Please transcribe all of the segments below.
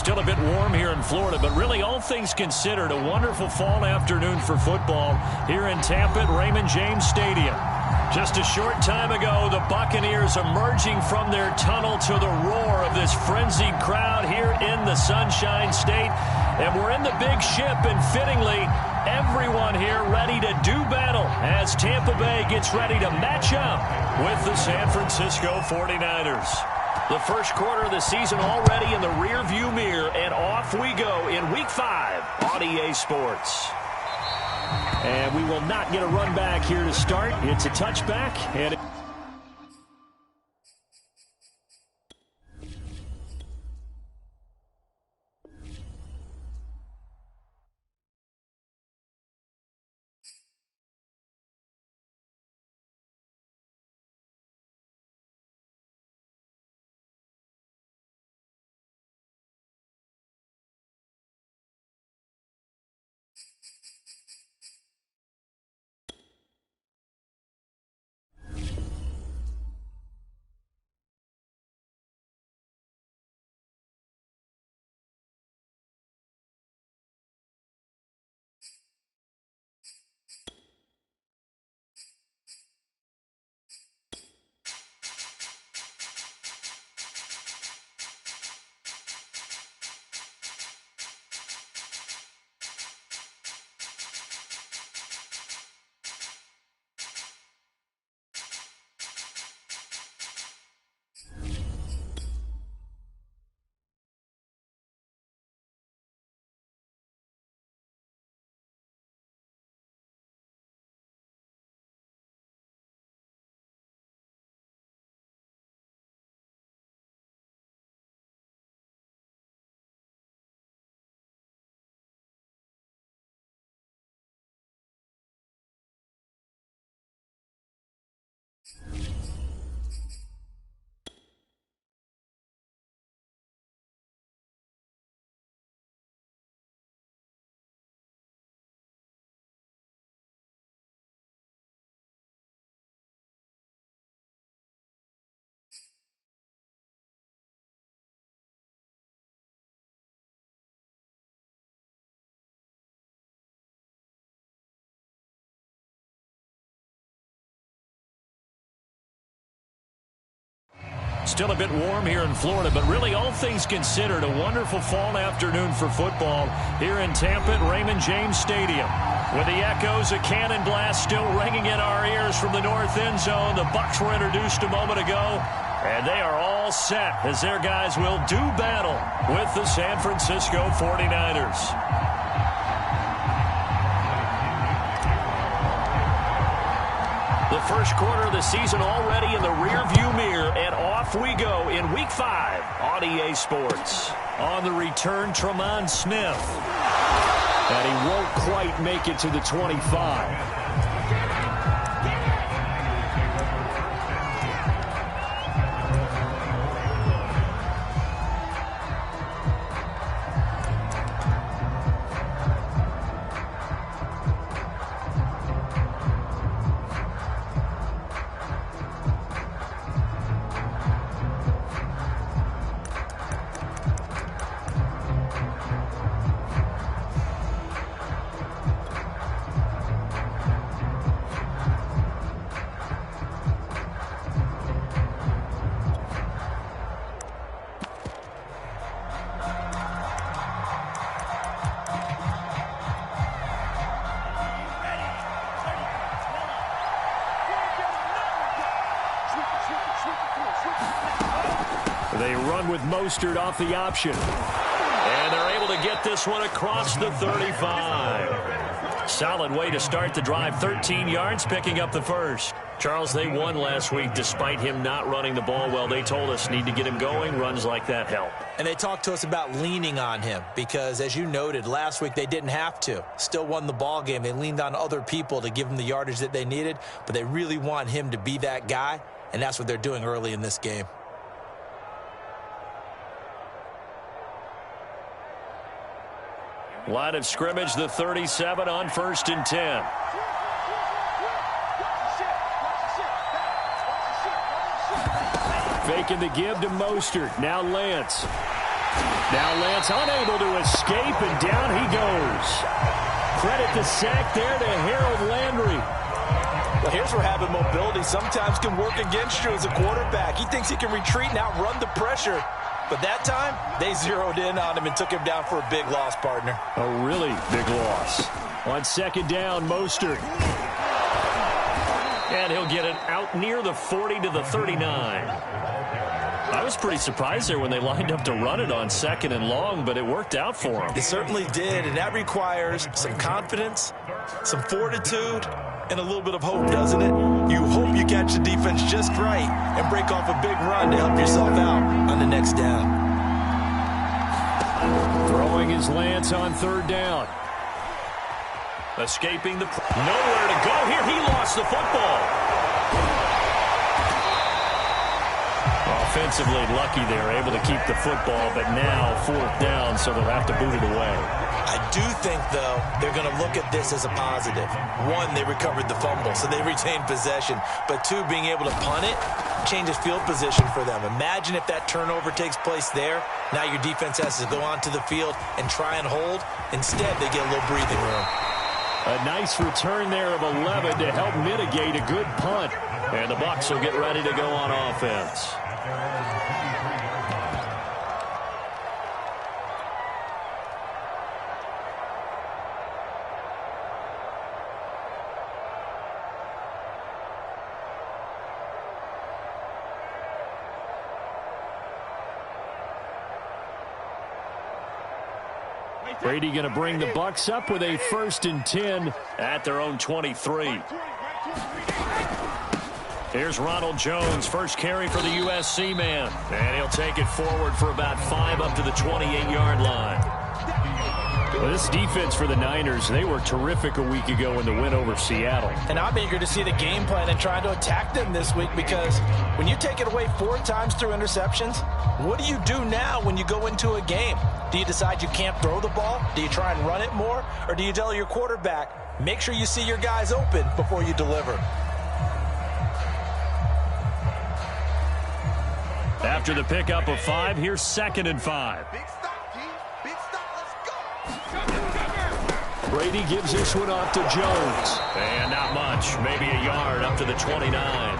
Still a bit warm here in Florida, but really all things considered, a wonderful fall afternoon for football here in Tampa at Raymond James Stadium. Just a short time ago, the Buccaneers emerging from their tunnel to the roar of this frenzied crowd here in the Sunshine State. And we're in the big ship, and fittingly, everyone here ready to do battle as Tampa Bay gets ready to match up with the San Francisco 49ers. The first quarter of the season already in the rearview mirror, and off we go in Week 5 on EA Sports. And we will not get a run back here to start. It's a touchback, and still a bit warm here in Florida, but really all things considered, a wonderful fall afternoon for football here in Tampa at Raymond James Stadium. With the echoes of cannon blast still ringing in our ears from the north end zone, the Bucs were introduced a moment ago, and they are all set as their guys will do battle with the San Francisco 49ers. The first quarter of the season already in the rearview mirror, and off we go in Week 5 on EA Sports. On the return, Tremont Smith. And he won't quite make it to the 25. They run with Mostert off the option. And they're able to get this one across the 35. Solid way to start the drive. 13 yards, picking up the first. Charles, they won last week despite him not running the ball well. They told us need to get him going. Runs like that help. And they talked to us about leaning on him because, as you noted, last week they didn't have to. Still won the ball game. They leaned on other people to give them the yardage that they needed, but they really want him to be that guy, and that's what they're doing early in this game. Line of scrimmage, the 37 on 1st and 10. Faking the give to Mostert. Now Lance. Now Lance unable to escape, and down he goes. Credit the sack there to Harold Landry. Well, here's where having mobility sometimes can work against you as a quarterback. He thinks he can retreat and outrun the pressure. But that time, they zeroed in on him and took him down for a big loss, partner. A really big loss. On second down, Mostert. And he'll get it out near the 40 to the 39. I was pretty surprised there when they lined up to run it on second and long, but it worked out for him. It certainly did, and that requires some confidence, some fortitude, and a little bit of hope, doesn't it? You hope you catch the defense just right and break off a big run to help yourself out on the next down. Throwing is Lance on third down. Escaping the... Nowhere to go here. He lost the football. Offensively lucky they were able to keep the football, but now fourth down, so they'll have to boot it away. I do think, though, they're going to look at this as a positive. One, they recovered the fumble, so they retained possession. But two, being able to punt it changes field position for them. Imagine if that turnover takes place there. Now your defense has to go onto the field and try and hold. Instead, they get a little breathing room. A nice return there of 11 to help mitigate a good punt. And the Bucs will get ready to go on offense. Brady going to bring the Bucs up with a 1st and 10 at their own 23. Here's Ronald Jones, first carry for the USC man. And he'll take it forward for about 5 up to the 28-yard line. Well, this defense for the Niners, they were terrific a week ago in the win over Seattle. And I'm eager to see the game plan and trying to attack them this week, because when you take it away 4 times through interceptions, what do you do now when you go into a game? Do you decide you can't throw the ball? Do you try and run it more? Or do you tell your quarterback, make sure you see your guys open before you deliver? After the pickup of 5, here's 2nd and 5. Brady gives this one off to Jones. And not much, maybe a yard up to the 29.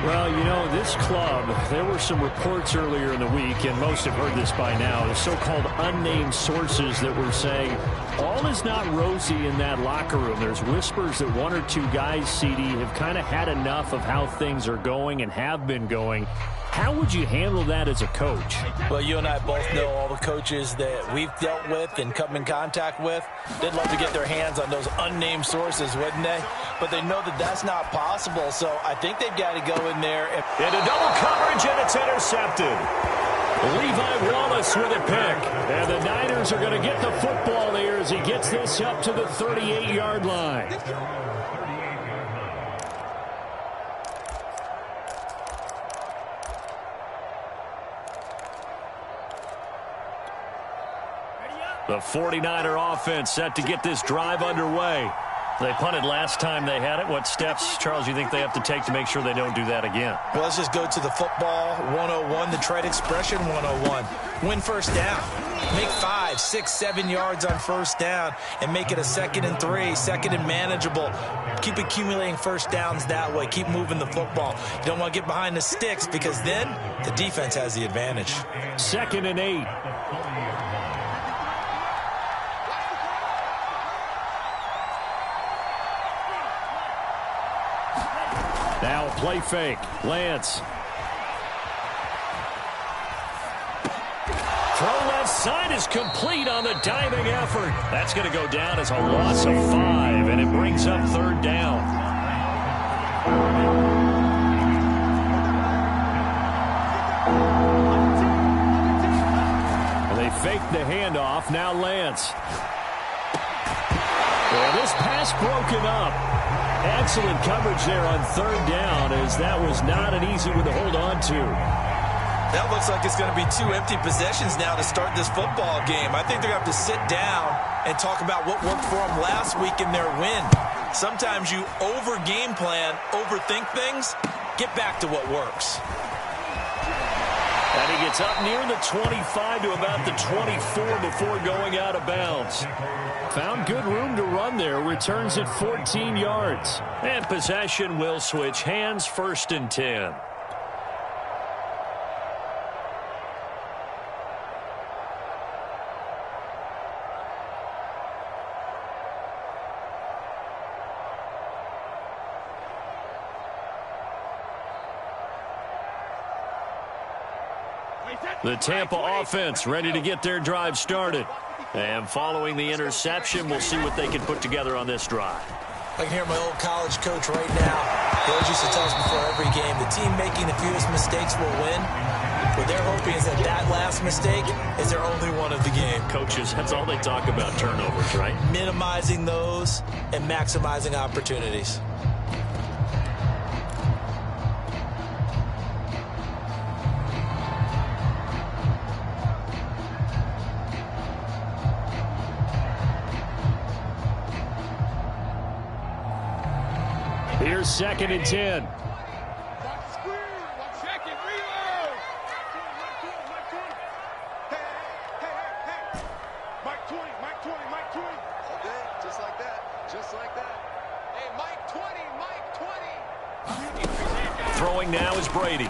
Well, you know, this club, there were some reports earlier in the week, and most have heard this by now, the so-called unnamed sources that were saying all is not rosy in that locker room. There's whispers that 1 or 2 guys, CD, have kind of had enough of how things are going and have been going. How would you handle that as a coach? Well, you and I both know all the coaches that we've dealt with and come in contact with. They'd love to get their hands on those unnamed sources, wouldn't they? But they know that that's not possible, so I think they've got to go in there. Into double coverage, and it's intercepted. Levi Wallace with a pick. And the Niners are going to get the football there as he gets this up to the 38-yard line. The 49er offense set to get this drive underway. They punted last time they had it. What steps, Charles, you think they have to take to make sure they don't do that again? Well, let's just go to the football 101, the trade expression 101. Win first down. Make 5, 6, 7 yards on first down and make it a 2nd and 3, 2nd and manageable. Keep accumulating first downs that way. Keep moving the football. You don't want to get behind the sticks, because then the defense has the advantage. 2nd and 8. Now play fake. Lance. Throw left side is complete on the diving effort. That's going to go down as a loss of 5, and it brings up 3rd down. Well, they faked the handoff. Now Lance. Well, this pass broken up. Excellent coverage there on 3rd down, as that was not an easy one to hold on to. That looks like it's going to be 2 empty possessions now to start this football game. I think they're going to have to sit down and talk about what worked for them last week in their win. Sometimes you over-game plan, overthink things, get back to what works. And he gets up near the 25 to about the 24 before going out of bounds. Found good room to run there. Returns at 14 yards. And possession will switch hands, 1st and 10. The Tampa offense ready to get their drive started. And following the interception, we'll see what they can put together on this drive. I can hear my old college coach right now. He always used to tell us before every game, the team making the fewest mistakes will win. What they're hoping is that last mistake is their only one of the game. Coaches, that's all they talk about, turnovers, right? Minimizing those and maximizing opportunities. Here's 2nd and 10. Throwing now is Brady.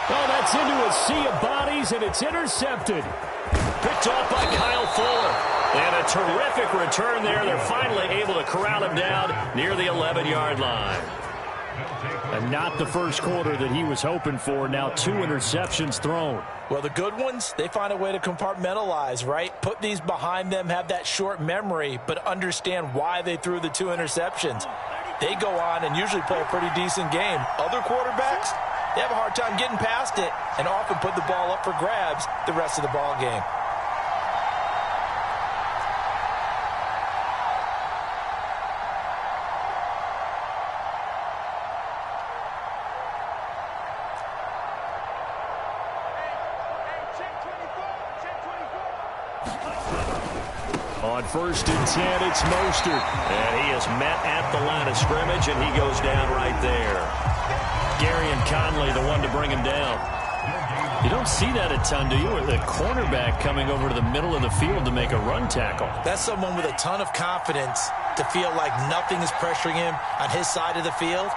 Oh, that's into a sea of bodies, and it's intercepted. Picked off by Kyle Fuller. And a terrific return there. They're finally able to corral him down near the 11-yard line. And not the first quarter that he was hoping for. Now 2 interceptions thrown. Well, the good ones, they find a way to compartmentalize, right? Put these behind them, have that short memory, but understand why they threw the 2 interceptions. They go on and usually play a pretty decent game. Other quarterbacks, they have a hard time getting past it and often put the ball up for grabs the rest of the ball game. On 1st and 10, it's Mostert. And he is met at the line of scrimmage, and he goes down right there. Gary and Conley, the one to bring him down. You don't see that a ton, do you? Or the cornerback coming over to the middle of the field to make a run tackle. That's someone with a ton of confidence to feel like nothing is pressuring him on his side of the field.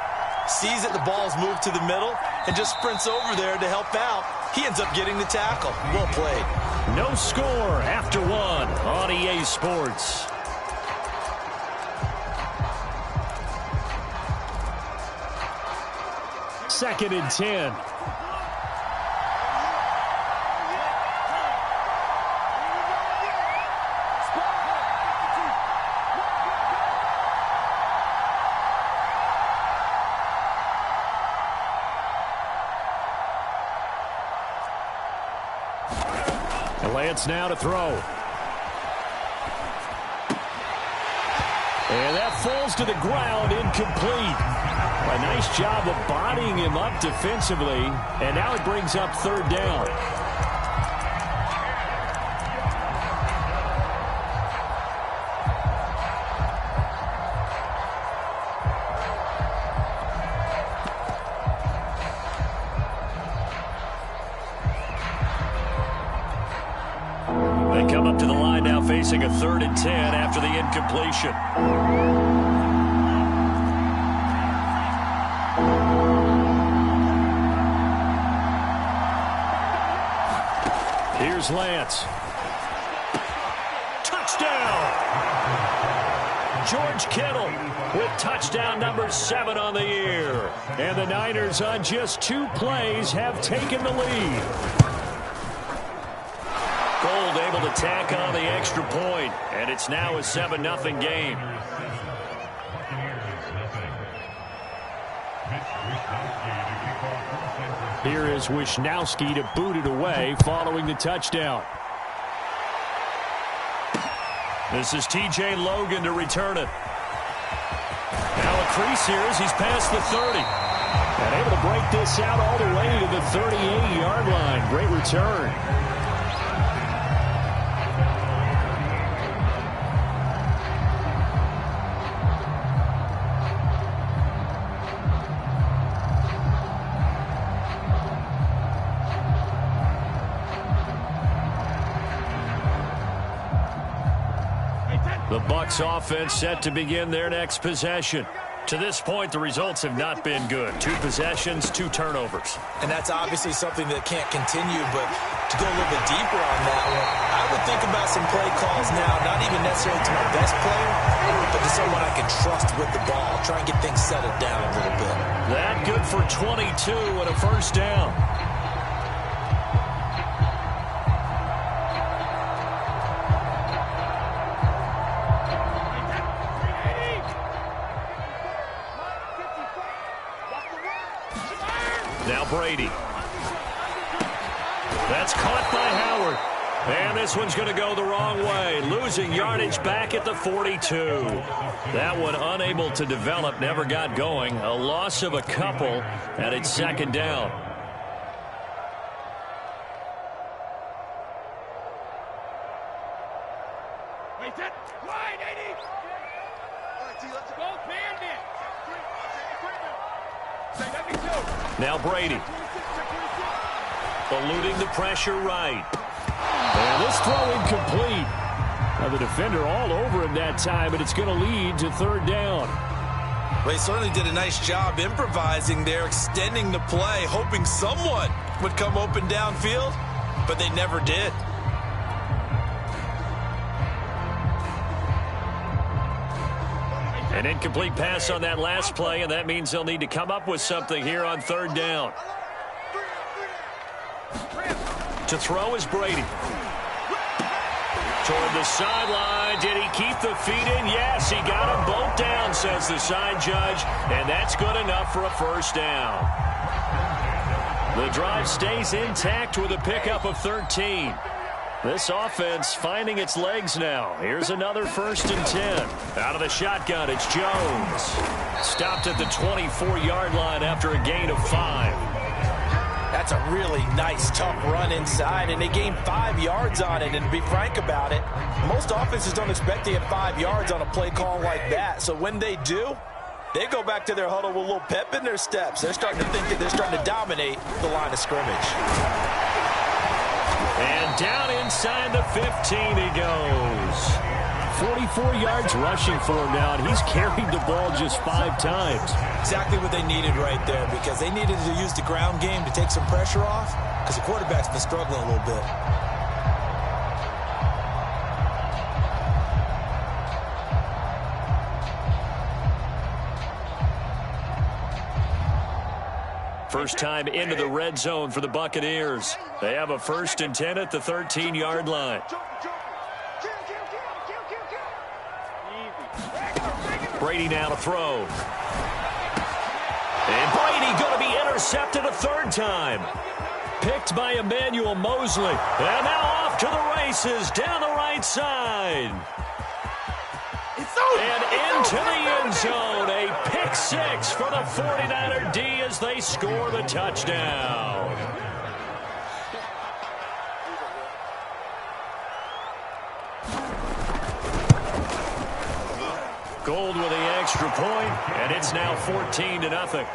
Sees that the ball's moved to the middle and just sprints over there to help out. He ends up getting the tackle. Well played. No score after 1 on EA Sports. Second and 10. Lance now to throw. And that falls to the ground, incomplete. A nice job of bodying him up defensively. And now it brings up 3rd down. They come up to the line now facing a 3rd and 10 after the incompletion. Here's Lance. Touchdown! George Kittle with touchdown number 7 on the year. And the Niners on just 2 plays have taken the lead. Gold able to tack on the extra point, and it's now a 7-0 game. Here is Wisnowski to boot it away following the touchdown. This is T.J. Logan to return it. Now a crease here as he's past the 30. And able to break this out all the way to the 38-yard line. Great return. The Bucs offense set to begin their next possession. To this point, the results have not been good. 2 possessions, 2 turnovers. And that's obviously something that can't continue, but to go a little bit deeper on that one, I would think about some play calls now, not even necessarily to my best player, but to someone I can trust with the ball. Try and get things settled down a little bit. That good for 22 and a first down. Now Brady. That's caught by Howard. And this one's going to go the wrong way. Losing yardage back at the 42. That one unable to develop, never got going. A loss of a couple, and it's second down. Now Brady. Eluding the pressure right. And this throw incomplete. Now the defender all over him that time, but it's going to lead to third down. Well, he certainly did a nice job improvising there, extending the play, hoping someone would come open downfield, but they never did. An incomplete pass on that last play, and that means they'll need to come up with something here on third down. To throw is Brady. Toward the sideline. Did he keep the feet in? Yes, he got them both down, says the side judge, and that's good enough for a first down. The drive stays intact with a pickup of 13. This offense finding its legs now. Here's another 1st and 10. Out of the shotgun, it's Jones. Stopped at the 24-yard line after a gain of 5. That's a really nice, tough run inside, and they gained 5 yards on it. And to be frank about it, most offenses don't expect to get 5 yards on a play call like that. So when they do, they go back to their huddle with a little pep in their steps. They're starting to think that they're starting to dominate the line of scrimmage. And down inside the 15 he goes. 44 yards rushing for him now, and he's carried the ball just 5 times. Exactly what they needed right there, because they needed to use the ground game to take some pressure off, because the quarterback's been struggling a little bit. First time into the red zone for the Buccaneers. They have a 1st and 10 at the 13-yard line. Brady now to throw. And Brady going to be intercepted a 3rd time. Picked by Emmanuel Mosley. And now off to the races down the right side. And into the end zone. A pick 6 for the 49er D as they score the touchdown. Gold with the extra point, and it's now 14-0.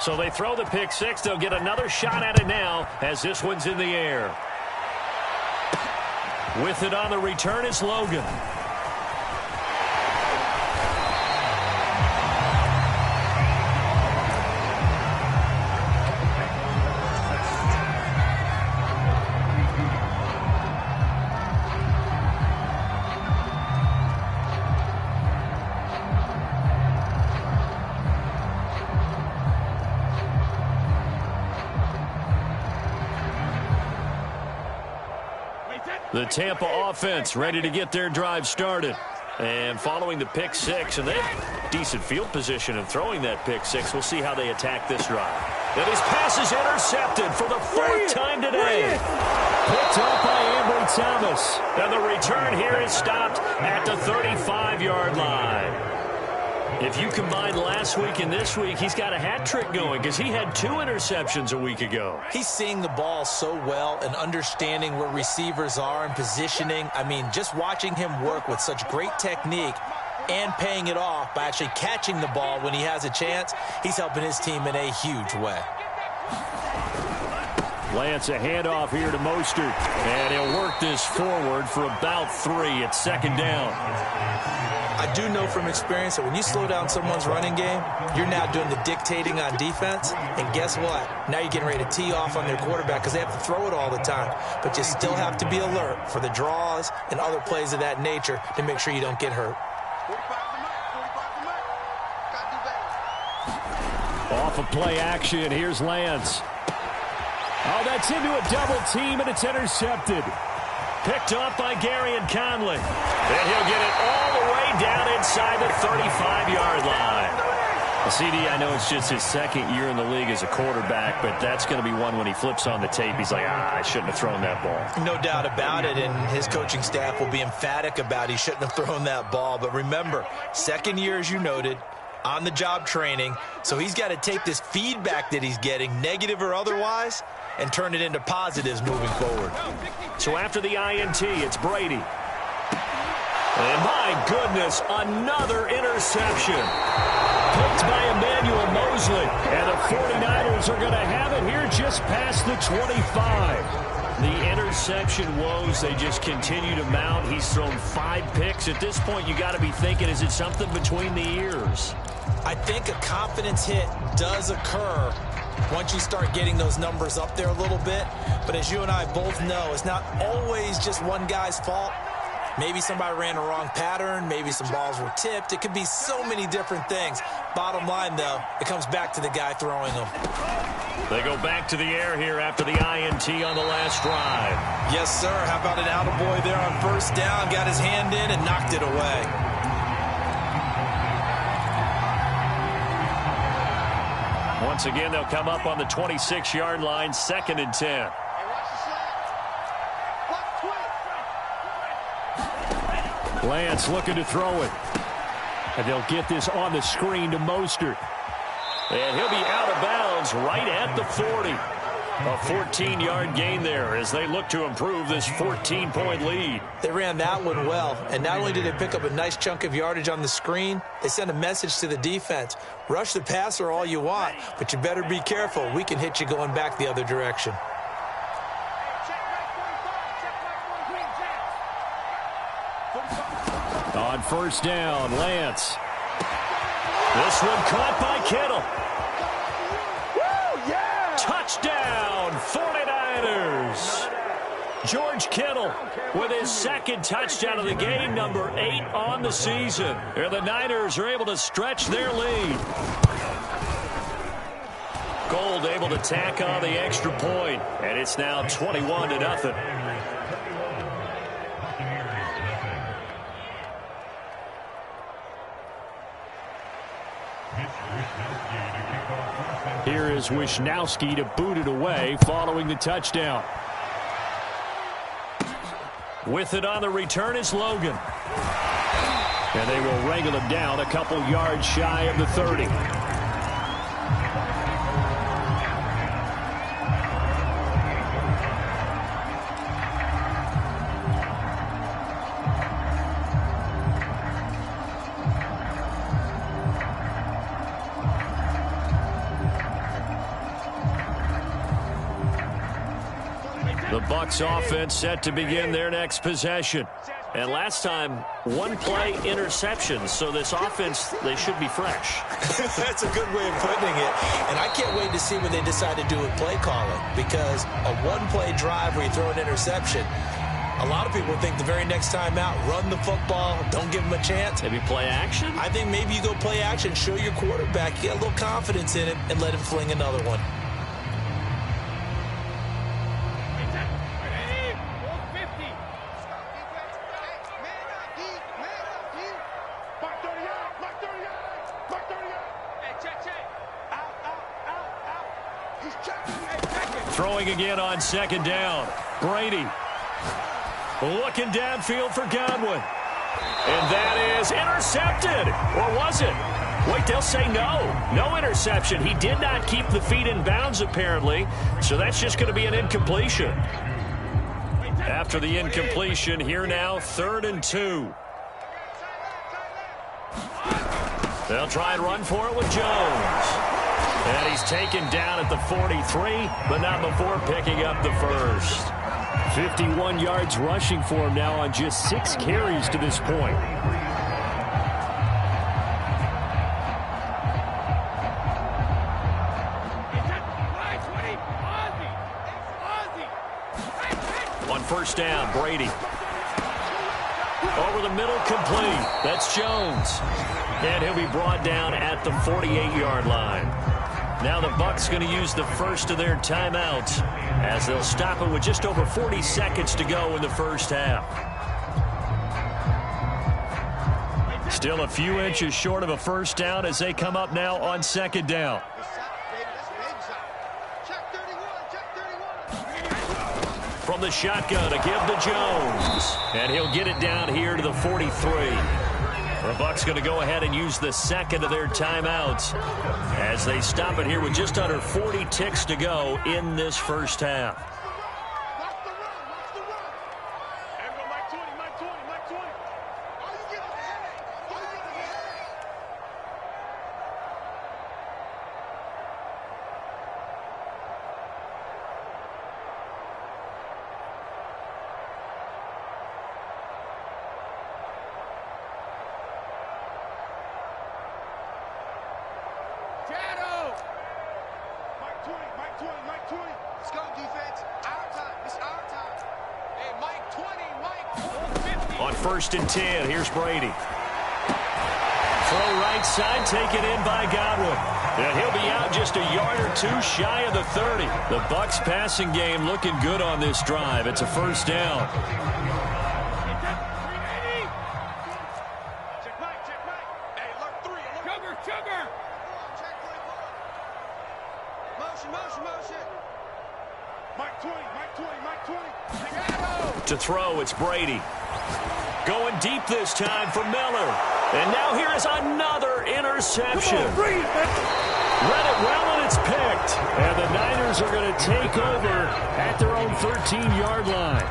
So they throw the pick 6. They'll get another shot at it now as this one's in the air. With it on the return is Logan. The Tampa offense ready to get their drive started. And following the pick 6, and they have decent field position in throwing that pick 6. We'll see how they attack this drive. And his pass is intercepted for the 4th time today. Picked up by Ambry Thomas. And the return here is stopped at the 35-yard line. If you combine last week and this week, he's got a hat trick going because he had 2 interceptions a week ago. He's seeing the ball so well and understanding where receivers are and positioning. I mean, just watching him work with such great technique and paying it off by actually catching the ball when he has a chance, he's helping his team in a huge way. Lance, a handoff here to Mostert, and he'll work this forward for about 3 at 2nd down. I do know from experience that when you slow down someone's running game, you're now doing the dictating on defense, and guess what? Now you're getting ready to tee off on their quarterback because they have to throw it all the time, but you still have to be alert for the draws and other plays of that nature to make sure you don't get hurt. Off of play action, here's Lance. Oh, that's into a double team, and it's intercepted. Picked up by Gary and Conley. And he'll get it all the way down inside the 35-yard line. CD, I know it's just his 2nd year in the league as a quarterback, but that's going to be one when he flips on the tape. He's like, I shouldn't have thrown that ball. No doubt about it, and his coaching staff will be emphatic about he shouldn't have thrown that ball. But remember, 2nd year, as you noted, on-the-job training, so he's got to take this feedback that he's getting, negative or otherwise, and turn it into positives moving forward. So after the INT, it's Brady. And my goodness, another interception. Picked by Emmanuel Mosley. And the 49ers are going to have it here just past the 25. The interception woes, they just continue to mount. He's thrown 5 picks. At this point, you got to be thinking, is it something between the ears? I think a confidence hit does occur once you start getting those numbers up there a little bit. But as you and I both know, it's not always just one guy's fault. Maybe somebody ran a wrong pattern. Maybe some balls were tipped. It could be so many different things. Bottom line, though, it comes back to the guy throwing them. They go back to the air here after the INT on the last drive. Yes, sir. How about an attaboy there on 1st down? Got his hand in and knocked it away. Once again, they'll come up on the 26-yard line, 2nd and 10. Lance looking to throw it. And they'll get this on the screen to Mostert. And he'll be out of bounds right at the 40. A 14-yard gain there as they look to improve this 14-point lead. They ran that one well, and not only did they pick up a nice chunk of yardage on the screen, they sent a message to the defense. Rush the passer all you want, but you better be careful. We can hit you going back the other direction. On 1st down, Lance. This one caught by Kittle. Woo, yeah! Touchdown, 49ers. George Kittle with his 2nd touchdown of the game, number 8 on the season. And the Niners are able to stretch their lead. Gold able to tack on the extra point, and it's now 21-0. Here is Wisnowski to boot it away following the touchdown. With it on the return is Logan. And they will wrangle him down a couple yards shy of the 30. The Bucs offense set to begin their next possession. And last time, 1-play interceptions. So this offense, they should be fresh. That's a good way of putting it. And I can't wait to see what they decide to do with play calling. Because a 1-play drive where you throw an interception, a lot of people think the very next time out, run the football, don't give them a chance. Maybe play action? I think maybe you go play action, show your quarterback, get a little confidence in him, and let him fling another one. Throwing again on 2nd down. Brady looking downfield for Godwin. And that is intercepted. Or was it? Wait, they'll say no. No interception. He did not keep the feet in bounds, apparently, so that's just going to be an incompletion. After the incompletion, here now, 3rd and 2. They'll try and run for it with Jones. And he's taken down at the 43, but not before picking up the first. 51 yards rushing for him now on just 6 carries to this point. On first down, Brady. Over the middle, complete. That's Jones. And he'll be brought down at the 48-yard line. Now the Bucs going to use the first of their timeouts as they'll stop it with just over 40 seconds to go in the first half. Still a few inches short of a first down as they come up now on 2nd down. From the shotgun, a give to Jones. And he'll get it down here to the 43. The Bucs going to go ahead and use the second of their timeouts as they stop it here with just under 40 ticks to go in this first half. On 1st and 10, here's Brady. Throw right side, taken in by Godwin. And he'll be out just a yard or two shy of the 30. The Bucs passing game looking good on this drive. It's a first down. To throw, it's Brady. Going deep this time for Miller. And now here is another interception. Read it well, and it's picked. And the Niners are going to take over at their own 13-yard line.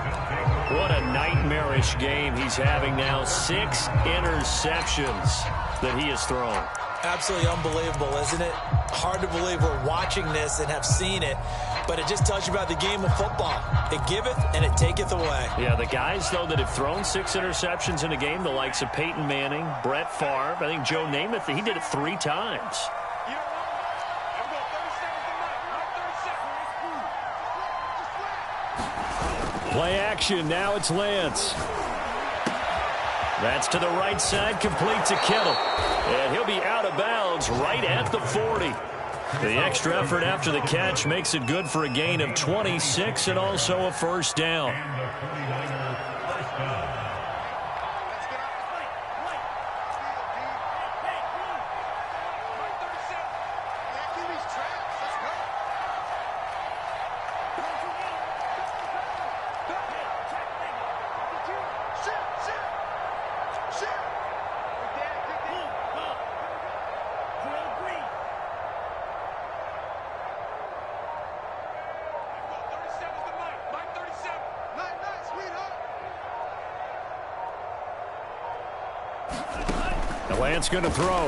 What a nightmarish game he's having now. 6 interceptions that he has thrown. Absolutely unbelievable, isn't it? Hard to believe we're watching this and have seen it, but it just tells you about the game of football. It giveth and it taketh away. Yeah, the guys, though, that have thrown 6 interceptions in a game, the likes of Peyton Manning, Brett Favre, I think Joe Namath, he did it 3 times. Play action, now it's Lance. That's to the right side, complete to Kittle. And he'll be out of bounds right at the 40. The extra effort after the catch makes it good for a gain of 26 and also a first down. Lance going to throw.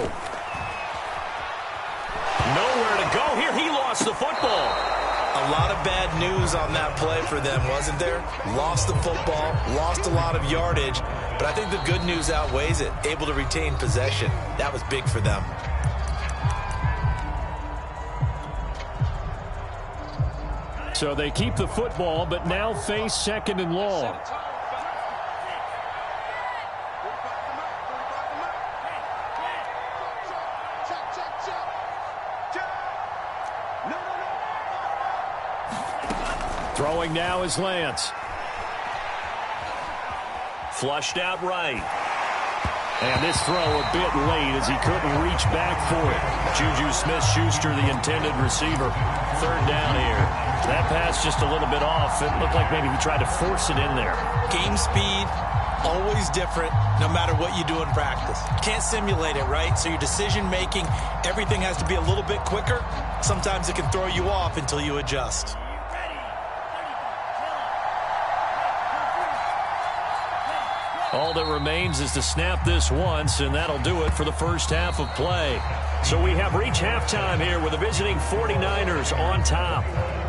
Nowhere to go here. He lost the football. A lot of bad news on that play for them, wasn't there? Lost the football, lost a lot of yardage, but I think the good news outweighs it. Able to retain possession. That was big for them. So they keep the football, but now face 2nd and long. Throwing now is Lance. Flushed out right. And this throw a bit late as he couldn't reach back for it. Juju Smith-Schuster, the intended receiver. 3rd down here. That pass just a little bit off. It looked like maybe he tried to force it in there. Game speed, always different no matter what you do in practice. Can't simulate it, right? So your decision-making, everything has to be a little bit quicker. Sometimes it can throw you off until you adjust. All that remains is to snap this once, and that'll do it for the first half of play. So we have reached halftime here with the visiting 49ers on top.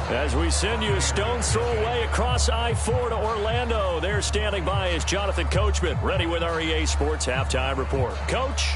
As we send you a stone's throw away across I-4 to Orlando. There standing by is Jonathan Coachman, ready with our EA Sports Halftime Report. Coach?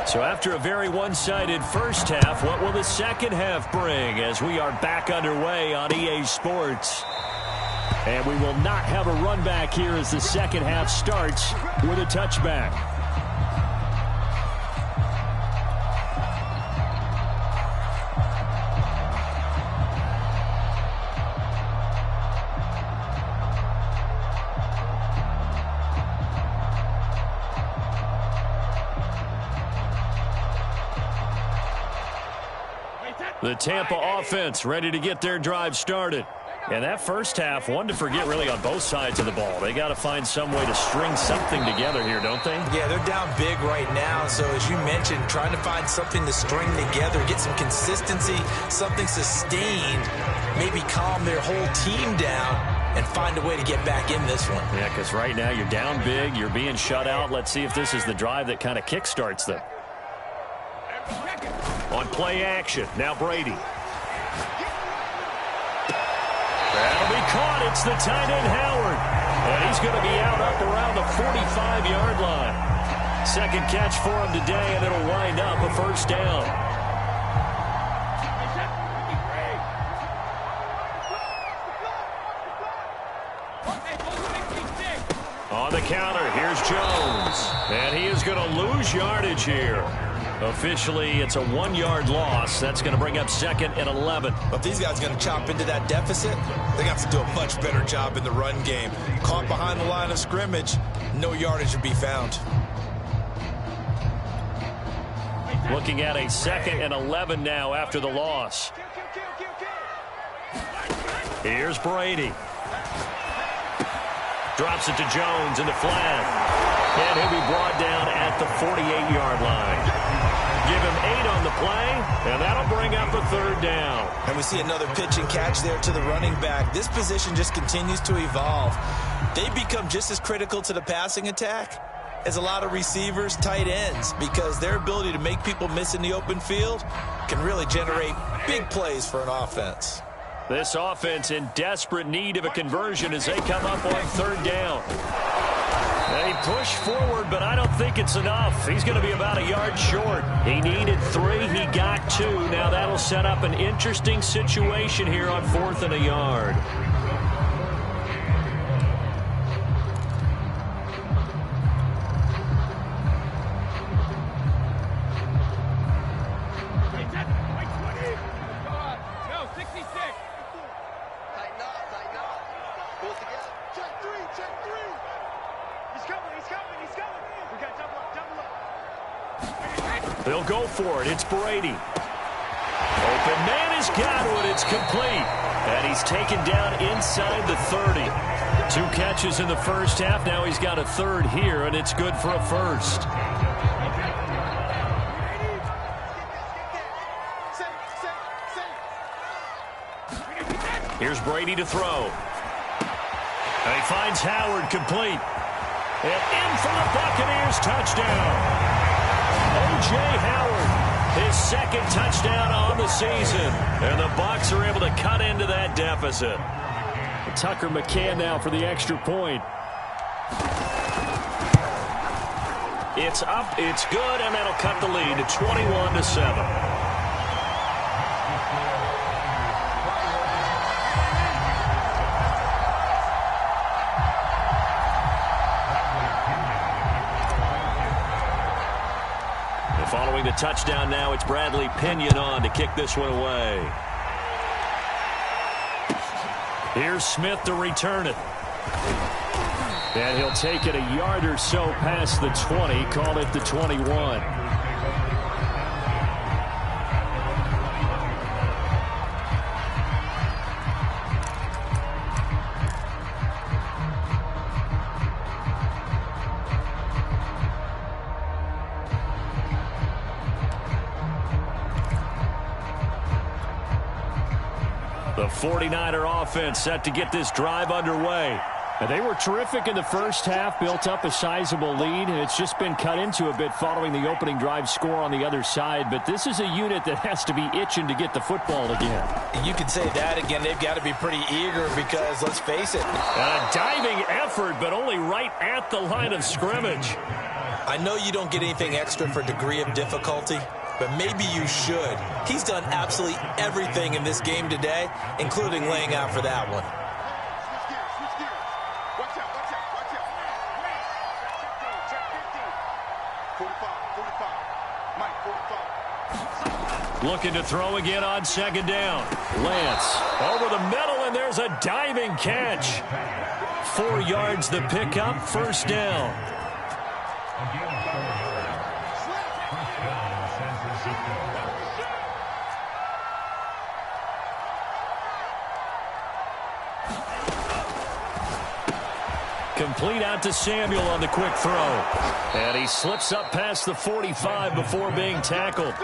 So after a very one-sided first half, what will the second half bring as we are back underway on EA Sports? And we will not have a run back here as the second half starts with a touchback. The Tampa offense ready to get their drive started. And that first half, one to forget really on both sides of the ball. They got to find some way to string something together here, don't they? Yeah, they're down big right now. So as you mentioned, trying to find something to string together, get some consistency, something sustained, maybe calm their whole team down and find a way to get back in this one. Yeah, because right now you're down big, you're being shut out. Let's see if this is the drive that kind of kickstarts them. On play action, now Brady. That'll be caught. It's the tight end, Howard. And he's going to be out up around the 45-yard line. Second catch for him today, and it'll wind up a first down. On the counter, here's Jones. And he is going to lose yardage here. Officially, it's a 1-yard loss. That's going to bring up second and 11. If these guys are going to chop into that deficit, they got to do a much better job in the run game. Caught behind the line of scrimmage, no yardage to be found. Looking at a second and 11 now after the loss. Here's Brady. Drops it to Jones in the flat. And he'll be brought down at the 48-yard line. Give him 8 on the play, and that'll bring up a third down. And we see another pitch and catch there to the running back. This position just continues to evolve. They become just as critical to the passing attack as a lot of receivers, tight ends, because their ability to make people miss in the open field can really generate big plays for an offense. This offense in desperate need of a conversion as they come up on third down. They push forward, but I don't think it's enough. He's going to be about a yard short. He needed 3. He got 2. Now that'll set up an interesting situation here on 4th and a yard. They'll go for it. It's Brady. Open man has got it. It's complete. And he's taken down inside the 30. 2 catches in the first half. Now he's got a third here, and it's good for a first. Here's Brady to throw. And he finds Howard complete. And in for the Buccaneers touchdown. O.J. Howard, his second touchdown on the season. And the Bucs are able to cut into that deficit. Tucker McCann now for the extra point. It's up, it's good, and that'll cut the lead to 21-7. Following the touchdown now, it's Bradley Pinion on to kick this one away. Here's Smith to return it. And he'll take it a yard or so past the 20, call it the 21. The 49er offense set to get this drive underway. And they were terrific in the first half, built up a sizable lead, and it's just been cut into a bit following the opening drive score on the other side. But this is a unit that has to be itching to get the football again. You can say that again. They've got to be pretty eager because, let's face it. A diving effort, but only right at the line of scrimmage. I know you don't get anything extra for degree of difficulty, but maybe you should. He's done absolutely everything in this game today, including laying out for that one. Looking to throw again on second down. Lance over the middle, and there's a diving catch. 4 yards the pickup, first down. Complete out to Samuel on the quick throw. And he slips up past the 45 before being tackled.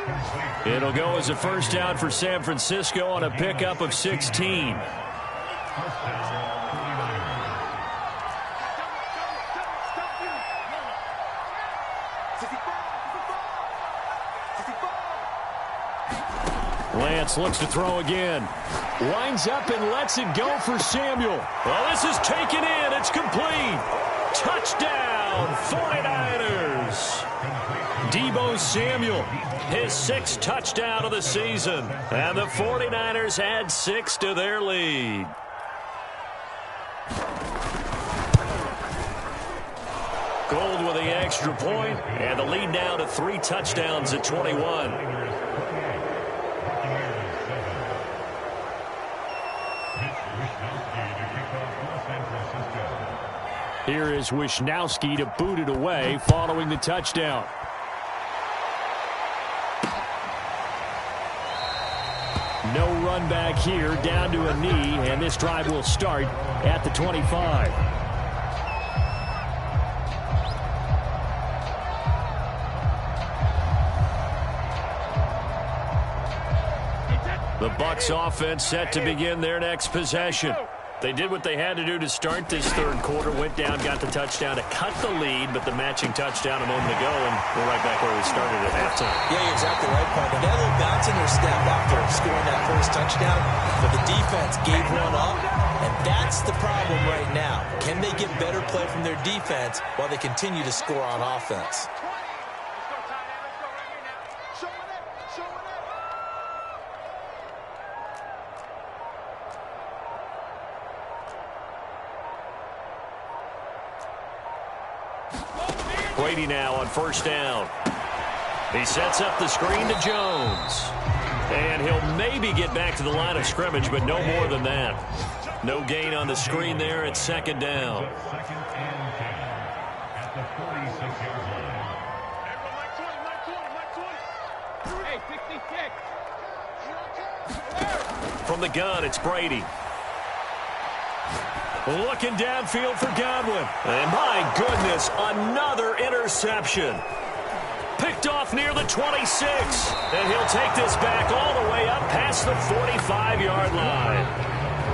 It'll go as a first down for San Francisco on a pickup of 16. Lance looks to throw again. Winds up and lets it go for Samuel. Well, this is taken in. It's complete. Touchdown, 49ers. Deebo Samuel, his 6th touchdown of the season. And the 49ers add 6 to their lead. Gold with the extra point, and the lead now to 3 touchdowns at 21. Here is Wisnowski to boot it away following the touchdown. No run back here, down to a knee, and this drive will start at the 25. The Bucs offense set to begin their next possession. They did what they had to do to start this third quarter, went down, got the touchdown to cut the lead, but the matching touchdown a moment ago, and we're right back where we started at halftime. Yeah, you're exactly right, Parker. They had a little bounce in their step after scoring that first touchdown, but the defense gave one up, and that's the problem right now. Can they get better play from their defense while they continue to score on offense? Brady now on first down. He sets up the screen to Jones. And he'll maybe get back to the line of scrimmage, but no more than that. No gain on the screen there at second down. From the gun, it's Brady. Looking downfield for Godwin. And my goodness, another interception. Picked off near the 26. And he'll take this back all the way up past the 45-yard line.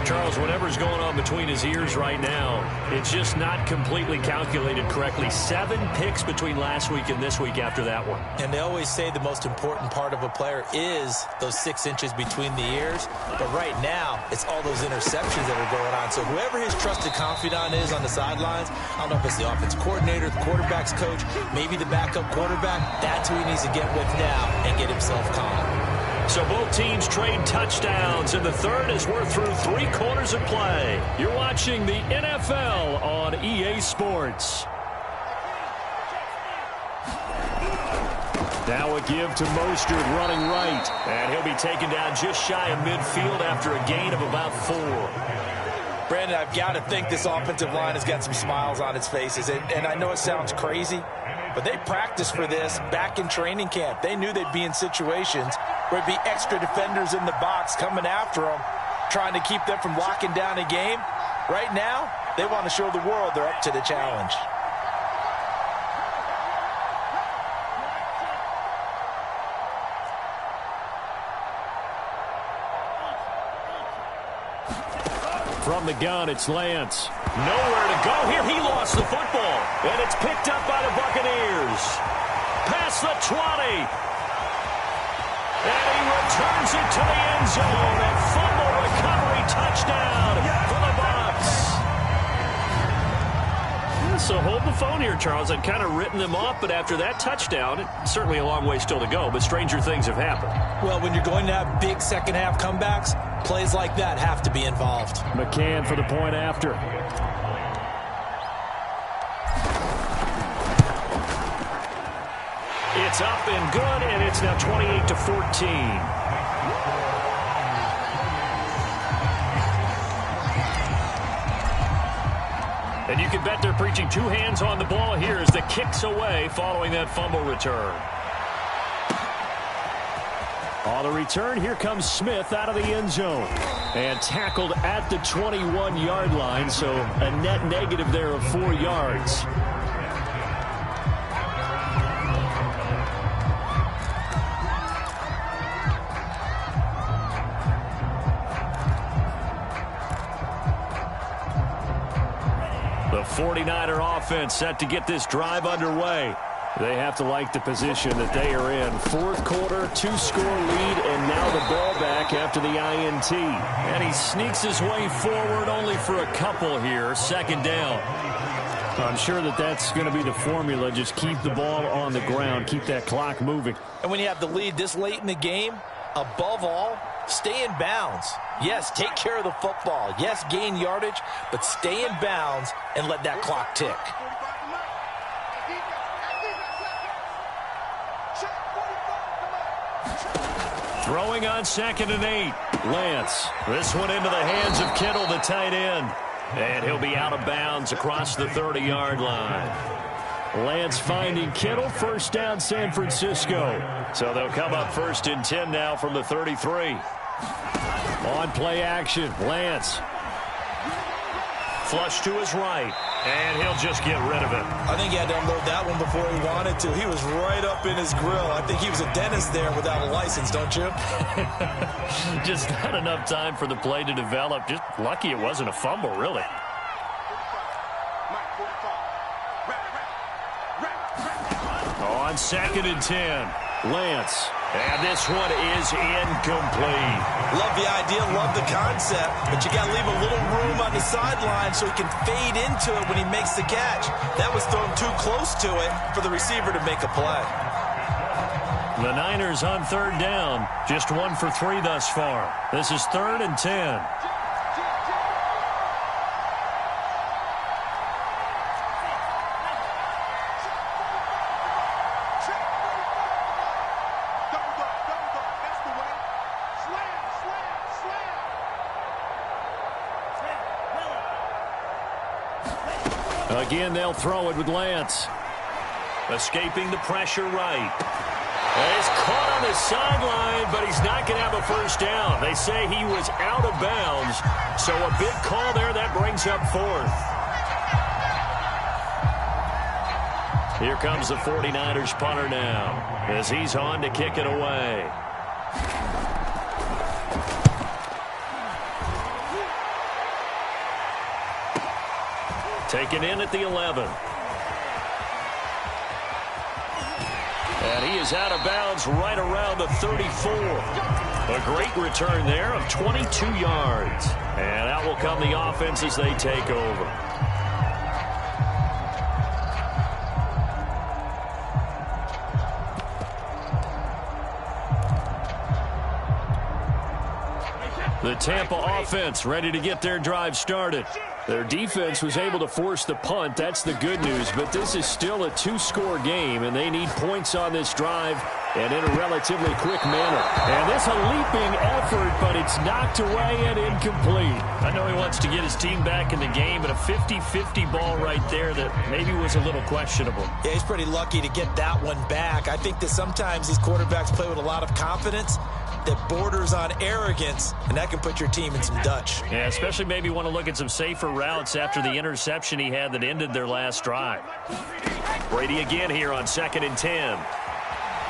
Charles, whatever's going on between his ears right now, it's just not completely calculated correctly. 7 picks between last week and this week after that one. And they always say the most important part of a player is those 6 inches between the ears. But right now, it's all those interceptions that are going on. So whoever his trusted confidant is on the sidelines, I don't know if it's the offense coordinator, the quarterback's coach, maybe the backup quarterback, that's who he needs to get with now and get himself calm. So both teams trade touchdowns in the third as we're through 3 quarters of play. You're watching the NFL on EA Sports. Now a give to Mostert running right. And he'll be taken down just shy of midfield after a gain of about 4. Brandon, I've got to think this offensive line has got some smiles on its faces. And I know it sounds crazy, but they practiced for this back in training camp. They knew they'd be in situations where there'd be extra defenders in the box coming after them, trying to keep them from locking down a game. Right now, they want to show the world they're up to the challenge. From the gun, it's Lance. Nowhere to go here. He lost the football. And it's picked up by the Buccaneers. Past the 20. And he returns it to the end zone. A fumble recovery touchdown for the Bucs. So hold the phone here, Charles. I'd kind of written them off, but after that touchdown, it's certainly a long way still to go, but stranger things have happened. Well, when you're going to have big second-half comebacks, plays like that have to be involved. McCann for the point after. It's up and good, and it's now 28-14. And you can bet they're preaching two hands on the ball here as the kick's away following that fumble return. On the return, here comes Smith out of the end zone. And tackled at the 21-yard line, so a net negative there of 4 yards. The 49er offense set to get this drive underway. They have to like the position that they are in. Fourth quarter, 2-score lead, and now the ball back after the INT. And he sneaks his way forward only for a couple here. Second down. I'm sure that that's going to be the formula. Just keep the ball on the ground. Keep that clock moving. And when you have the lead this late in the game, above all, stay in bounds. Yes, take care of the football. Yes, gain yardage, but stay in bounds and let that clock tick. Throwing on 2nd and 8. Lance. This one into the hands of Kittle, the tight end. And he'll be out of bounds across the 30-yard line. Lance finding Kittle. First down, San Francisco. So they'll come up 1st and 10 now from the 33. On play action, Lance. Flush to his right. And he'll just get rid of it. I think he had to unload that one before he wanted to. He was right up in his grill. I think he was a dentist there without a license, don't you? Just not enough time for the play to develop. Just lucky it wasn't a fumble, really. On 2nd and 10, Lance. And this one is incomplete. Love the idea, love the concept, but you got to leave a little room on the sideline so he can fade into it when he makes the catch. That was thrown too close to it for the receiver to make a play. The Niners on 3rd down, just 1 for 3 thus far. This is 3rd and 10. Again, they'll throw it with Lance. Escaping the pressure right. He's caught on the sideline, but he's not going to have a first down. They say he was out of bounds, so a big call there. That brings up 4th. Here comes the 49ers punter now as he's on to kick it away. Taken in at the 11. And he is out of bounds right around the 34. A great return there of 22 yards. And out will come the offense as they take over. The Tampa offense ready to get their drive started. Their defense was able to force the punt. That's the good news. But this is still a 2-score game, and they need points on this drive and in a relatively quick manner. And this a leaping effort, but it's knocked away and incomplete. I know he wants to get his team back in the game, but a 50-50 ball right there that maybe was a little questionable. Yeah, he's pretty lucky to get that one back. I think that sometimes these quarterbacks play with a lot of confidence that borders on arrogance, and that can put your team in some Dutch. Yeah, especially maybe want to look at some safer routes after the interception he had that ended their last drive. Brady again here on 2nd and 10.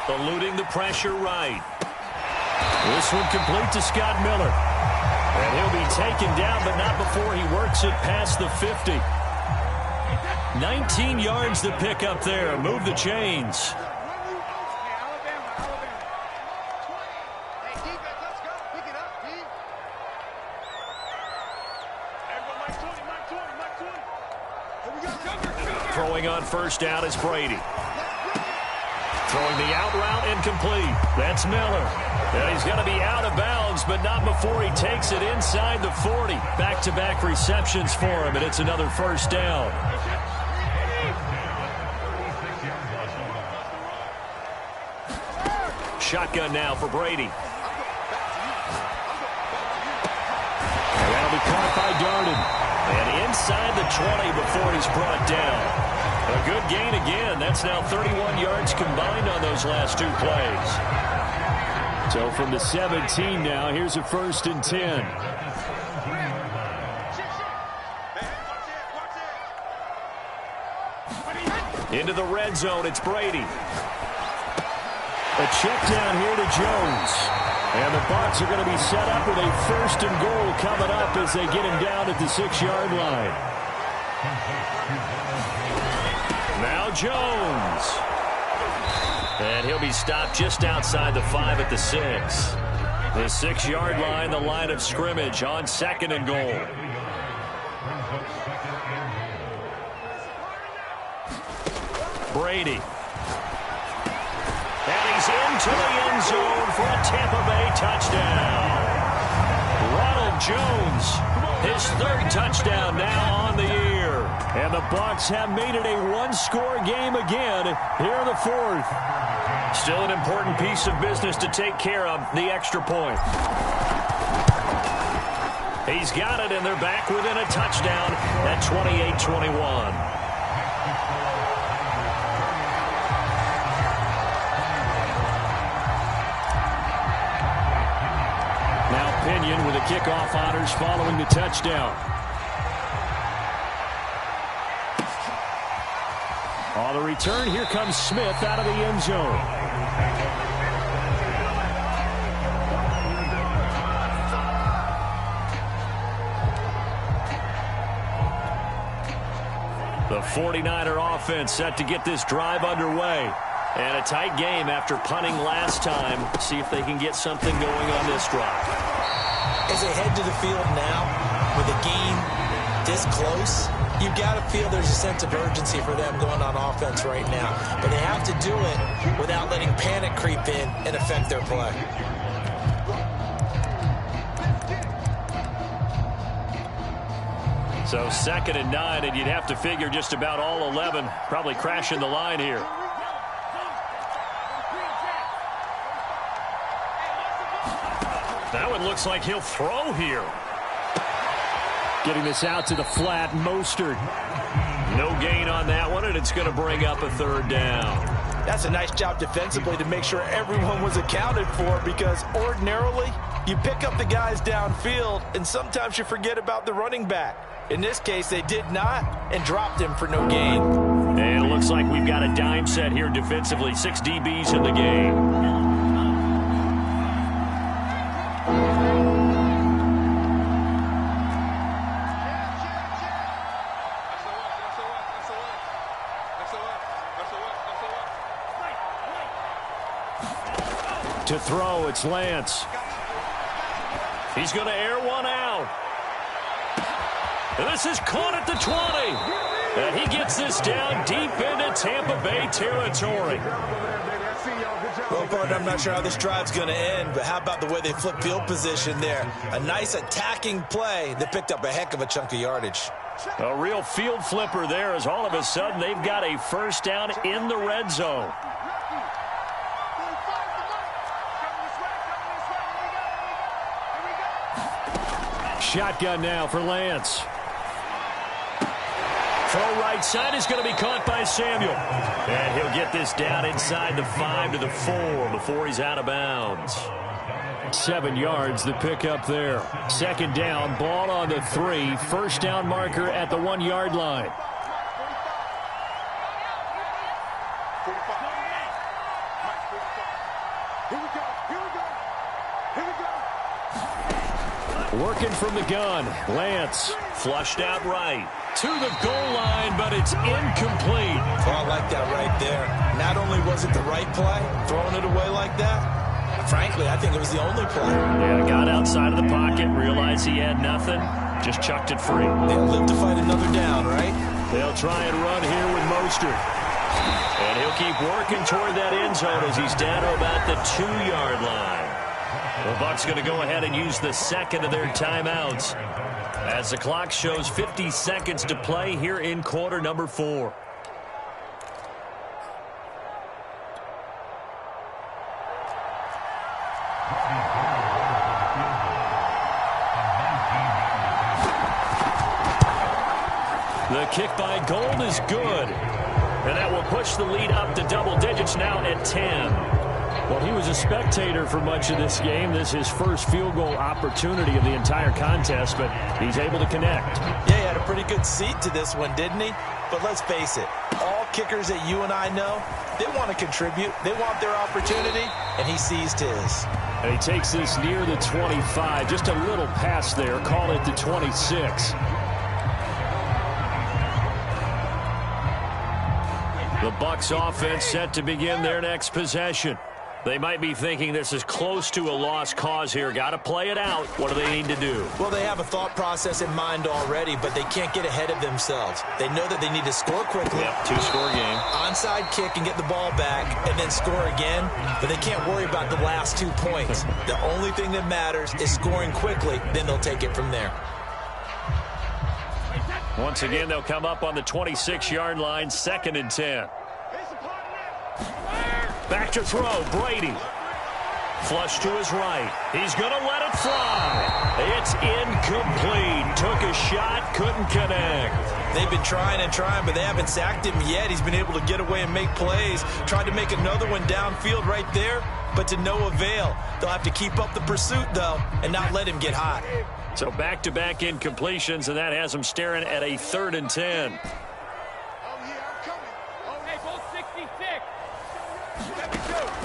Eluding the pressure right. This one complete to Scott Miller. And he'll be taken down, but not before he works it past the 50. 19 yards to pick up there. Move the chains. Throwing on first down is Brady. Throwing the out route incomplete. That's Miller. And he's going to be out of bounds, but not before he takes it inside the 40. Back-to-back receptions for him, and it's another first down. Shotgun now for Brady. And that'll be caught by Darden. And inside the 20 before he's brought down. A good gain again. That's now 31 yards combined on those last two plays. So from the 17 now, here's a 1st and 10. Into the red zone, it's Brady. A check down here to Jones. And the Bucs are going to be set up with a 1st and goal coming up as they get him down at the 6-yard line. Now Jones. And he'll be stopped just outside the 5 at the 6. The 6-yard line, the line of scrimmage on 2nd and goal. Brady. And he's into the end zone for a Tampa Bay touchdown. Ronald Jones, his 3rd touchdown now on the year. And the Bucs have made it a one-score game again here in the 4th. Still an important piece of business to take care of, the extra point. He's got it, and they're back within a touchdown at 28-21. Pinion with the kickoff honors following the touchdown. On the return, here comes Smith out of the end zone. The 49er offense set to get this drive underway. And a tight game after punting last time. See if they can get something going on this drive. As they head to the field now, with the game this close, you've got to feel there's a sense of urgency for them going on offense right now. But they have to do it without letting panic creep in and affect their play. So 2nd and 9, and you'd have to figure just about all 11 probably crashing the line here. That one looks like he'll throw here. Getting this out to the flat, Mostert. No gain on that one, and it's going to bring up a 3rd down. That's a nice job defensively to make sure everyone was accounted for, because ordinarily you pick up the guys downfield and sometimes you forget about the running back. In this case, they did not and dropped him for no gain. And it looks like we've got a dime set here defensively. 6 DBs in the game. To throw, it's Lance. He's going to air one out. And this is caught at the 20. And he gets this down deep into Tampa Bay territory. Well, partner, I'm not sure how this drive's going to end, but how about the way they flip field position there? A nice attacking play that picked up a heck of a chunk of yardage. A real field flipper there, as all of a sudden they've got a 1st down in the red zone. Shotgun now for Lance. Throw right side is going to be caught by Samuel. And he'll get this down inside the 5 to the 4 before he's out of bounds. 7 yards, the pickup there. Second down, ball on the 3. First down marker at the 1-yard line. Working from the gun, Lance. Flushed out right to the goal line, but it's incomplete. Oh, I like that right there. Not only was it the right play, throwing it away like that, frankly, I think it was the only play. Yeah, got outside of the pocket, realized he had nothing, just chucked it free. They'll live to fight another down, right? They'll try and run here with Mostert. And he'll keep working toward that end zone as he's down to about the 2-yard line. The Bucs going to go ahead and use the second of their timeouts as the clock shows 50 seconds to play here in quarter number 4. The kick by Gold is good. And that will push the lead up to double digits now at 10. Well, he was a spectator for much of this game. This is his first field goal opportunity of the entire contest, but he's able to connect. Yeah, he had a pretty good seat to this one, didn't he? But let's face it, all kickers that you and I know, they want to contribute. They want their opportunity, and he seized his. And he takes this near the 25. Just a little pass there. Call it the 26. The Bucs offense set to begin their next possession. They might be thinking this is close to a lost cause here. Got to play it out. What do they need to do? Well, they have a thought process in mind already, but they can't get ahead of themselves. They know that they need to score quickly. Yep, 2-score game. Onside kick and get the ball back and then score again, but they can't worry about the last 2 points. The only thing that matters is scoring quickly, then they'll take it from there. Once again, they'll come up on the 26-yard line, 2nd and 10. Back to throw, Brady. Flush to his right. He's going to let it fly. It's incomplete. Took a shot, couldn't connect. They've been trying and trying, but they haven't sacked him yet. He's been able to get away and make plays. Tried to make another one downfield right there, but to no avail. They'll have to keep up the pursuit, though, and not let him get hot. So back-to-back incompletions, and that has them staring at a 3rd and 10.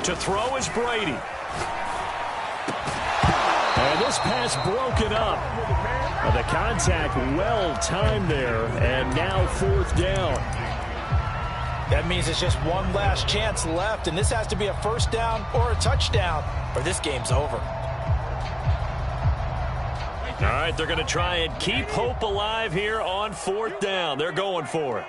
To throw is Brady. And this pass broken up. The contact well-timed there, and now 4th down. That means it's just one last chance left, and this has to be a first down or a touchdown, or this game's over. All right, they're going to try and keep hope alive here on 4th down. They're going for it.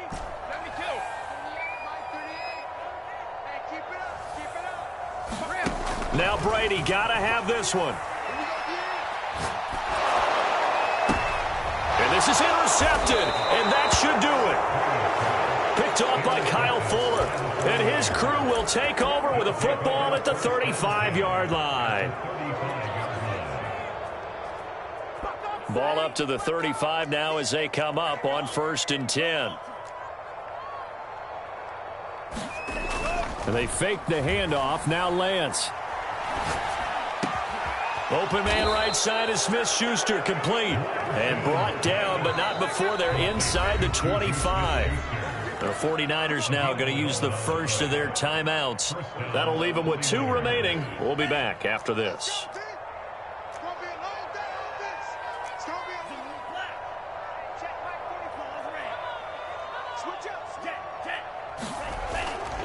Now Brady got to have this one. And this is intercepted, and that should do it. Picked off by Kyle Fuller, and his crew will take over with a football at the 35-yard line. Ball up to the 35 now as they come up on 1st and 10. And they fake the handoff. Now Lance. Open man right side is Smith-Schuster, complete. And brought down, but not before they're inside the 25. The 49ers now going to use the first of their timeouts. That'll leave them with 2 remaining. We'll be back after this.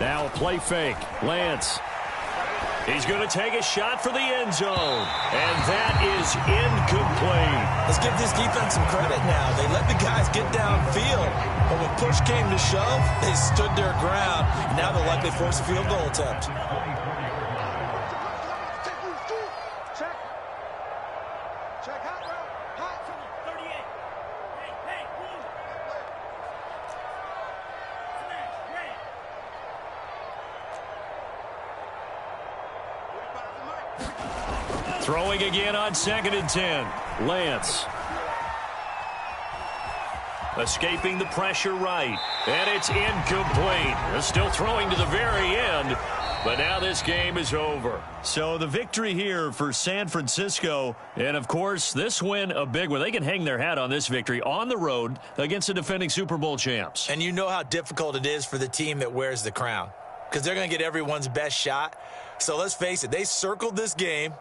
Now a play fake. Lance. He's going to take a shot for the end zone. And that is incomplete. Let's give this defense some credit now. They let the guys get downfield. But when push came to shove, they stood their ground. Now they'll likely force a field goal attempt. Throwing again on 2nd and 10. Lance. escaping the pressure right. And it's incomplete. They're still throwing to the very end, but now this game is over. So the victory here for San Francisco. And, of course, this win, a big one. They can hang their hat on this victory on the road against the defending Super Bowl champs. And you know how difficult it is for the team that wears the crown, because they're going to get everyone's best shot. So let's face it, they circled this game.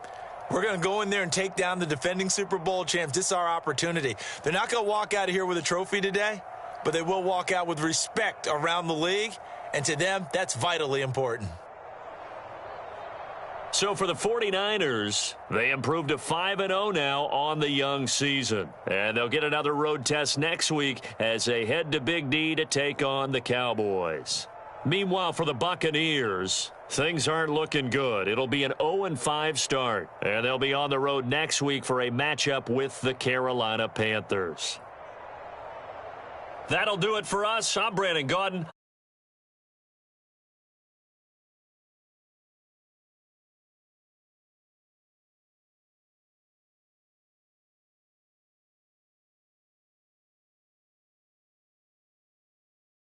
We're going to go in there and take down the defending Super Bowl champs. This is our opportunity. They're not going to walk out of here with a trophy today, but they will walk out with respect around the league. And to them, that's vitally important. So for the 49ers, they improved to 5-0 now on the young season. And they'll get another road test next week as they head to Big D to take on the Cowboys. Meanwhile, for the Buccaneers, things aren't looking good. It'll be an 0-5 start, and they'll be on the road next week for a matchup with the Carolina Panthers. That'll do it for us. I'm Brandon Gaudin.